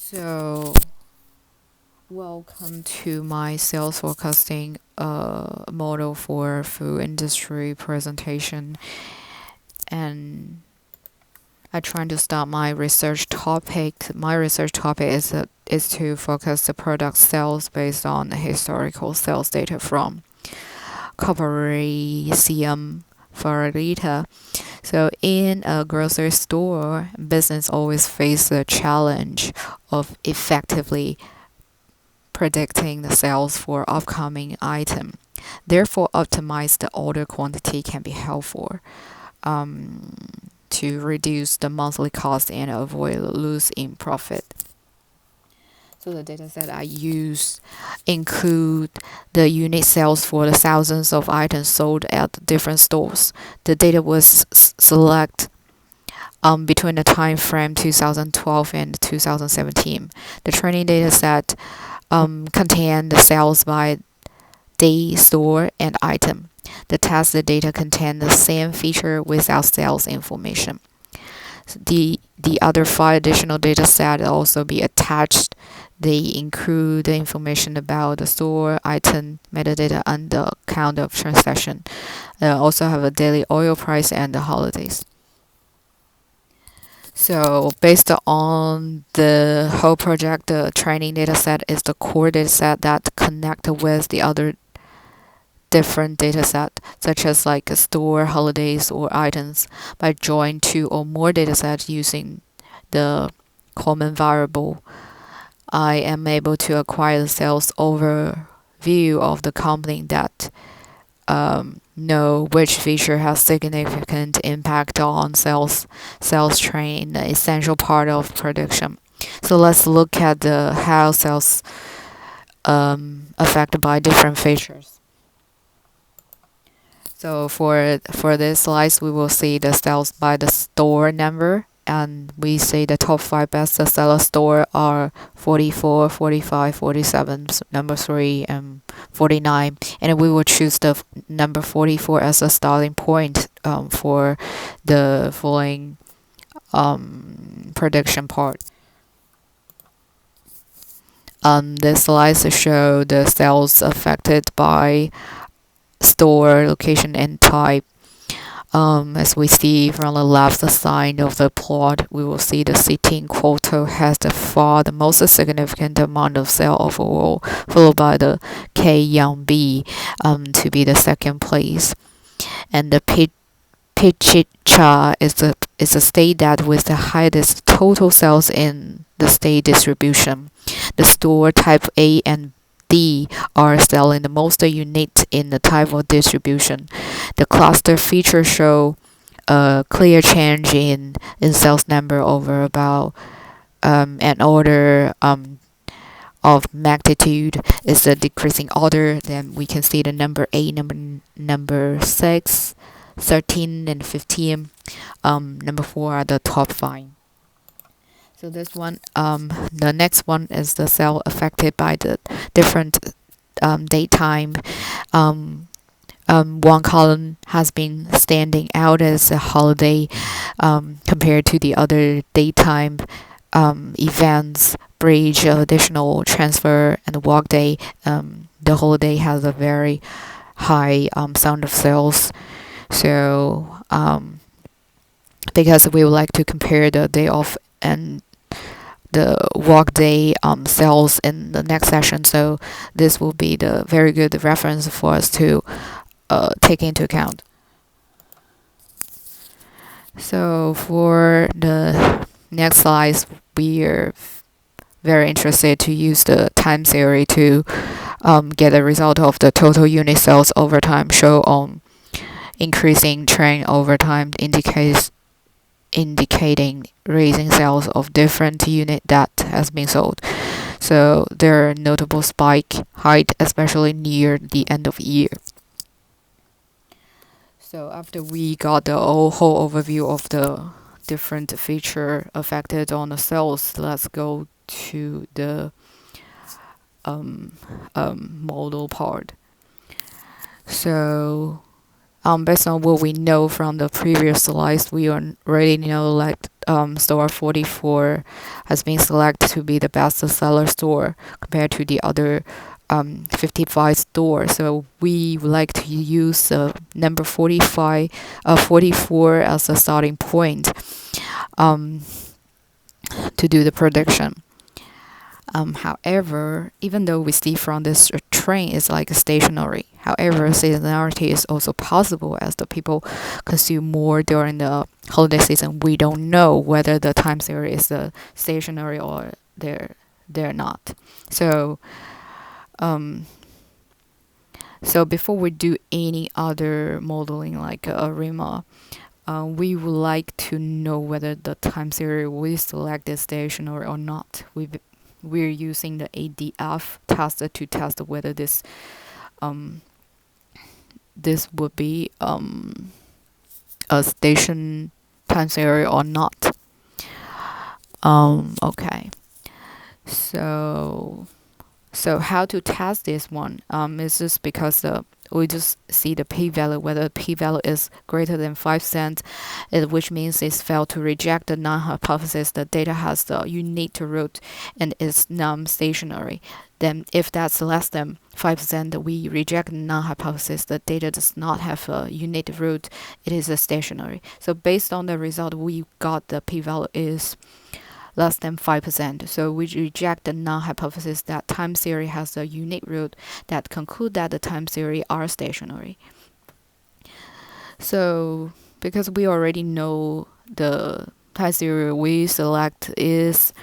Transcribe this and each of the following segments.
So, welcome to my sales forecasting model for food industry presentation. And I trying to start my research topic. My research topic is to focus the product sales based on the historical sales data from Cooperatium Florida. So in a grocery store, business always face the challenge of effectively predicting the sales for upcoming item. Therefore, optimize the order quantity can be helpful um, to reduce the monthly cost and avoid losing profit. So the data set I use include the unit sales for the thousands of items sold at different stores. The data was select between the time frame 2012 and 2017. The training data set contain the sales by day, store, and item. The test data contain the same feature without sales information. The other five additional data set also be attached. They include the information about the store, item, metadata, and the count of transaction. They also have a daily oil price and the holidays. So based on the whole project, the training data set is the core data set that connect with the other different data set, such as like a store, holidays, or items. By joining two or more data sets using the common variable, I am able to acquire the sales overview of the company that know which feature has significant impact on sales trend, the essential part of production. So let's look at the how sales affected by different features. So for this slice, we will see the sales by the store number, and we see the top 5 best seller store are 44, 45, 47, number 3, and 49. And we will choose the number 44 as a starting point for the following prediction part. This slice show the sales affected by store location and type. As we see from the left side of the plot, we will see the city in Kyoto has the most significant amount of sale overall, followed by the Kyangbi to be the second place. And the Pichicha is a state that with the highest total sales in the state distribution. The store type A and D are selling the most units in the type of distribution. The cluster features show a clear change in sales number over about an order of magnitude is a decreasing order. Then we can see the number 8, number 6, 13, and 15. Number 4 are the top 5. So this one, the next one is the cell affected by the different daytime. One column has been standing out as a holiday compared to the other daytime events, bridge, additional transfer, and work day. The holiday has a very high sound of sales. So because we would like to compare the day off and the workday sales in the next session, so this will be the very good reference for us to take into account. So for the next slides, we are very interested to use the time theory to get a result of the total unit sales over time show on increasing trend over time indicating raising sales of different unit that has been sold. So there are notable spike height, especially near the end of year. So after we got the whole overview of the different feature affected on the sales, let's go to the model part. So based on what we know from the previous slides, we already know like store 44 has been selected to be the best seller store compared to the other 55 stores. So we would like to use number 44 as a starting point um, to do the prediction. However, even though we see from this train is like stationary, however, seasonality is also possible as the people consume more during the holiday season. We don't know whether the time series is stationary or they're not. So so before we do any other modeling like ARIMA, we would like to know whether the time series we select is stationary or not. We're using the ADF tester to test whether this would be a station time series or not. Okay. So how to test this one? Is just because we just see the p-value, whether the p-value is greater than 5 cents, which means it's failed to reject the non-hypothesis. The data has the unique root and is non-stationary. Then if that's less than 5%, we reject the non-hypothesis. The data does not have a unique root. It is a stationary. So based on the result, we got the p-value is less than 5%. So we reject the non-hypothesis that time series has a unique root that conclude that the time series are stationary. So because we already know the time series we select is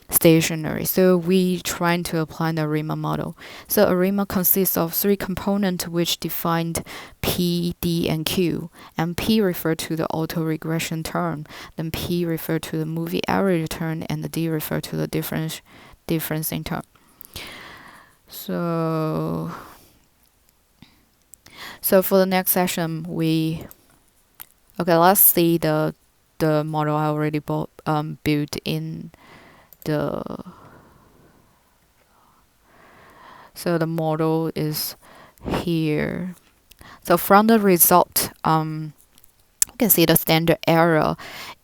stationary, so we trying to apply the ARIMA model. So ARIMA consists of 3 components which defined P, D, and Q. And P refer to the autoregression term, then P refer to the moving average term, and the D refer to the differencing term. So for the next session, let's see the model I already built in so the model is here. So from the result, you can see the standard error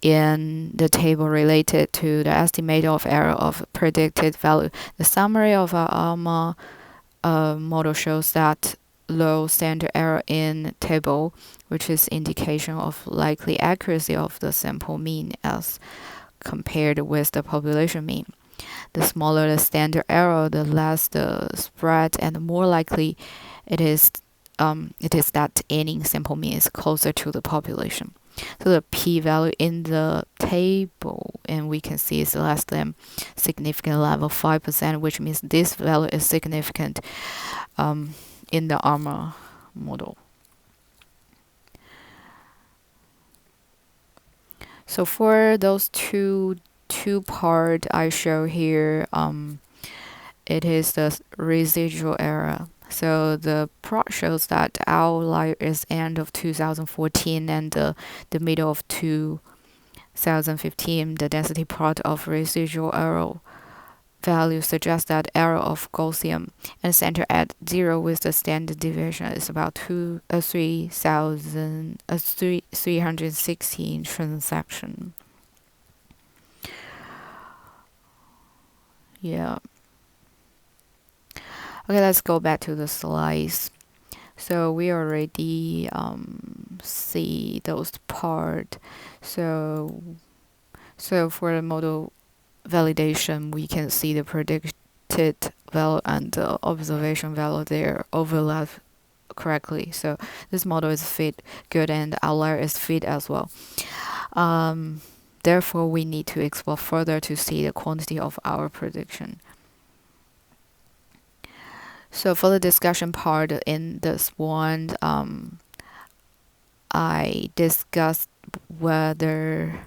in the table related to the estimate of error of predicted value. The summary of our ARMA model shows that low standard error in table, which is indication of likely accuracy of the sample mean as compared with the population mean. The smaller the standard error, the less the spread, and the more likely it is that any sample mean is closer to the population. So the p-value in the table, and we can see is less than significant level 5%, which means this value is significant in the ARMA model. So for those two part I show here, it is the residual error. So the plot shows that outlier is end of 2014 and the middle of 2015. The density plot of residual error value suggests that error of Gaussian and center at 0 with the standard deviation is about 316 transaction. Yeah. Okay, let's go back to the slides. So we already see those part. So for the model validation, we can see the predicted value and the observation value there overlap correctly. So this model is fit good and the outlier is fit as well. Therefore, we need to explore further to see the quantity of our prediction. So for the discussion part in this one, I discussed whether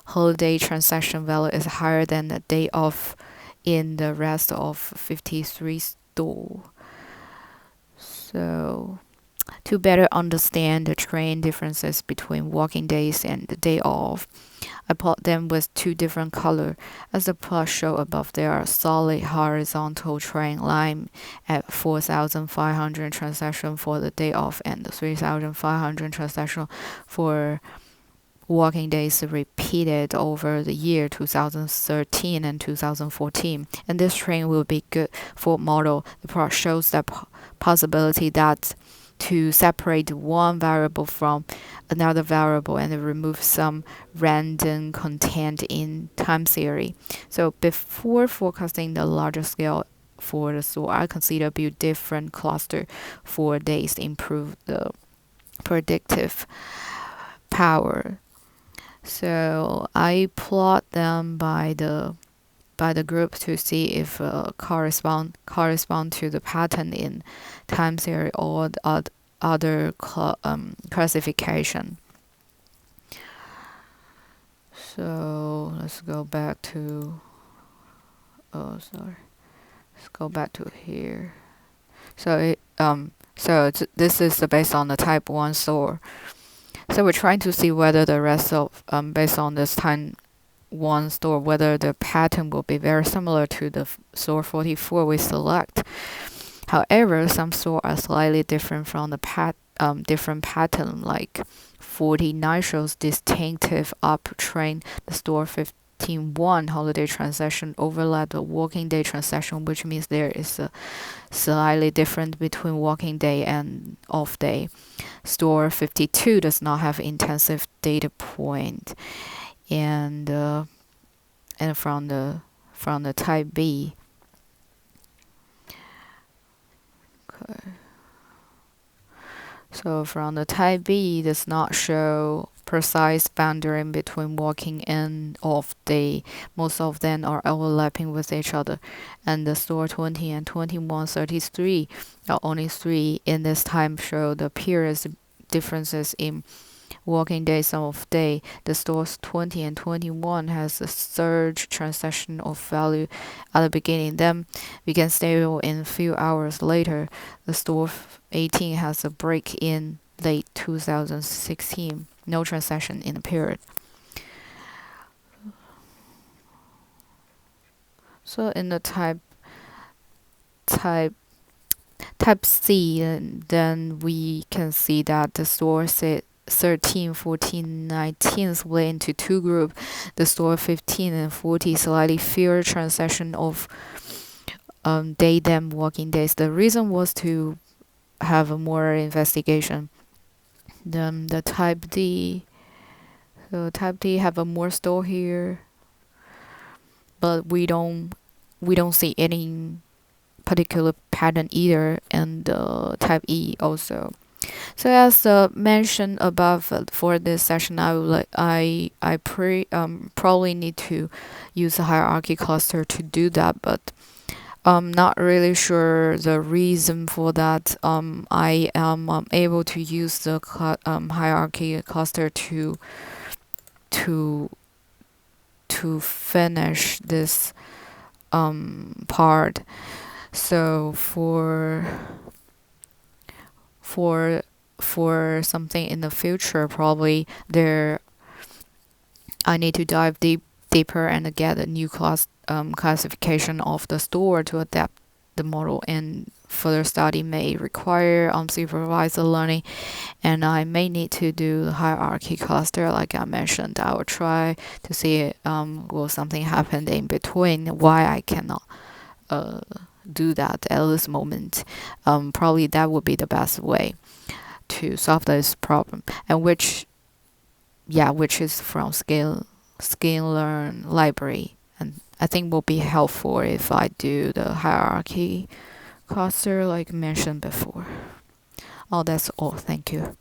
holiday transaction value is higher than the day off in the rest of 53 store. So to better understand the trend differences between working days and the day off, I plot them with two different color. As the plot show above, there are solid horizontal trend line at 4,500 transaction for the day off and 3,500 transaction for working days repeated over the year 2013 and 2014. And this trend will be good for model. The plot shows the possibility that to separate one variable from another variable and remove some random content in time series. So before forecasting the larger scale for the store, I consider build different cluster for days to improve the predictive power. So I plot them by the group to see if correspond to the pattern in time series or other classification. So let's go back to let's go back to here. So this is based on the type 1 store. So we're trying to see whether the rest of based on this time 1 store, whether the pattern will be very similar to the store 44 we select. However, some stores are slightly different from the different pattern, like 49 shows distinctive uptrend. The store 15.1 holiday transaction overlap the working day transaction, which means there is a slightly different between working day and off day. Store 52 does not have intensive data point, and from the type B. Okay. So from the type B does not show precise boundary between working and off day. Most of them are overlapping with each other. And the store 20 and 2133 are only 3 in this time show the periods differences in working days of day. The stores 20 and 21 has a surge transaction of value at the beginning, then began stable in a few hours later. The store 18 has a break in late 2016, no transaction in the period. So in the type C, then we can see that the store 13, 14, 19 split into two groups. The store 15 and 40 slightly fewer transaction of day than working days. The reason was to have a more investigation. Then the type D. So type D have a more store here, but we don't see any particular pattern either, and type E also. So as mentioned above, for this session, I probably need to use a hierarchy cluster to do that, but I'm not really sure the reason for that. I am able to use the hierarchy cluster to finish this part. So for something in the future, probably I need to dive deeper and get a new classification of the store to adapt the model, and further study may require unsupervised learning, and I may need to do the hierarchy cluster like I mentioned. I will try to see will something happen in between, why I cannot do that at this moment. Probably that would be the best way to solve this problem, and which is from Sklearn library, and I think will be helpful if I do the hierarchy cluster like mentioned before. Oh, that's all. Thank you.